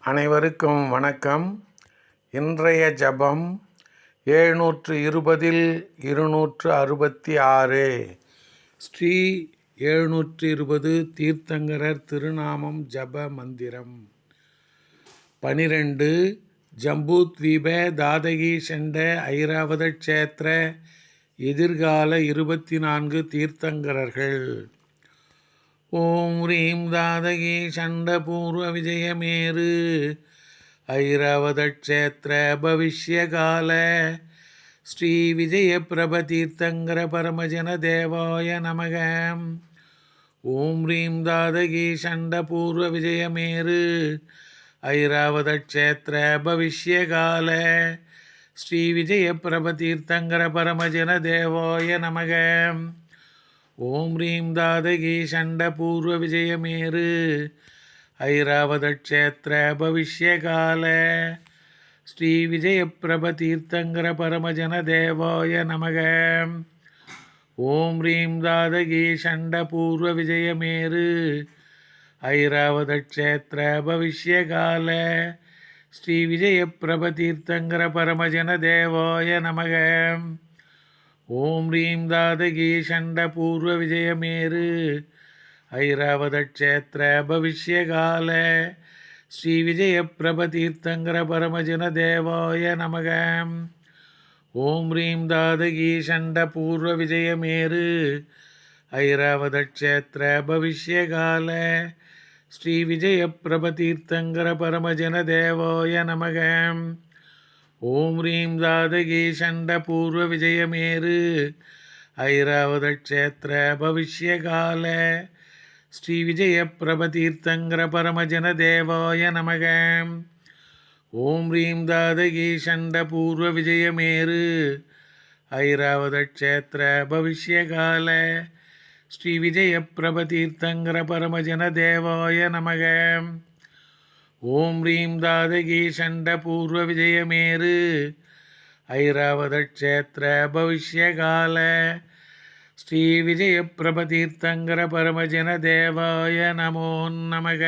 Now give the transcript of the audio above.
அனைவருக்கும் வணக்கம். இன்றைய ஜபம் 720 266 ஸ்ரீ 720 தீர்த்தங்கரர் திருநாமம் ஜப மந்திரம். 12 ஜம்பூத்வீப தாதகி ஷண்ட ஐராவத க்ஷேத்திர எதிர்கால 24 தீர்த்தங்கரர்கள். ஓம் ரீம் தாதகி ஷண்ட பூர்வ விஜயமேரு ஐராவத க்ஷேத்திர பவிஷ்யகால ஸ்ரீ விஜய பிரப தீர்த்தங்கர பரமஜன தேவாய நமக. ஓம் ரீம் தாதகி ஷண்ட பூர்வ விஜயமேரு ஐராவத க்ஷேத்திர பவிஷ்யகால ஸ்ரீ விஜய பிரப தீர்த்தங்கர பரமஜன தேவாய நமக. ஓம் ரீம் தாதகி ஷண்ட பூர்வ விஜயமேரு ஐராவத க்ஷேத்திர பவிஷ்யகால ஸ்ரீ விஜய பிரப தீர்த்தங்கர பரமஜன தேவாய நமக. ஓம் ரீம் தாதகி ஷண்ட பூர்வ விஜயமேரு ஐராவத க்ஷேத்திர பவிஷ்யகால ஸ்ரீ விஜய பிரப தீர்த்தங்கர பரமஜன தேவாய நமக. ஓம் ரீம் தாதகி ஷண்ட பூர்வ விஜயமேரு ஐராவத க்ஷேத்திர பவிஷ்யகால ஸ்ரீ விஜய பிரப தீர்த்தங்கர பரமஜன தேவாய நமக. ஓம் ரீம் தாதகி ஷண்ட பூர்வ விஜயமேரு ஐராவத க்ஷேத்திர பவிஷ்யகால ஸ்ரீ விஜய பிரப தீர்த்தங்கர பரமஜன தேவாய நமக. ஓம் ரீம் தாதகி ஷண்ட பூர்வ விஜயமேரு ஐராவத க்ஷேத்திர பவிஷ்யகால ஸ்ரீ விஜய பிரப தீர்த்தங்கர பரமஜன தேவாய நமக. ஓம் ரீம் தாதகி ஷண்ட பூர்வ விஜயமேரு ஐராவத க்ஷேத்திர பவிஷ்யகால ஸ்ரீ விஜய பிரப தீர்த்தங்கர பரமஜன தேவாய நமக. ஓம் ரீம் தாதகி ஷண்ட பூர்வ விஜயமேரு ஐராவத க்ஷேத்திர பவிஷ்யகால ஸ்ரீ விஜய பிரப தீர்த்தங்கர பரமஜன தேவாய நமோ நமக.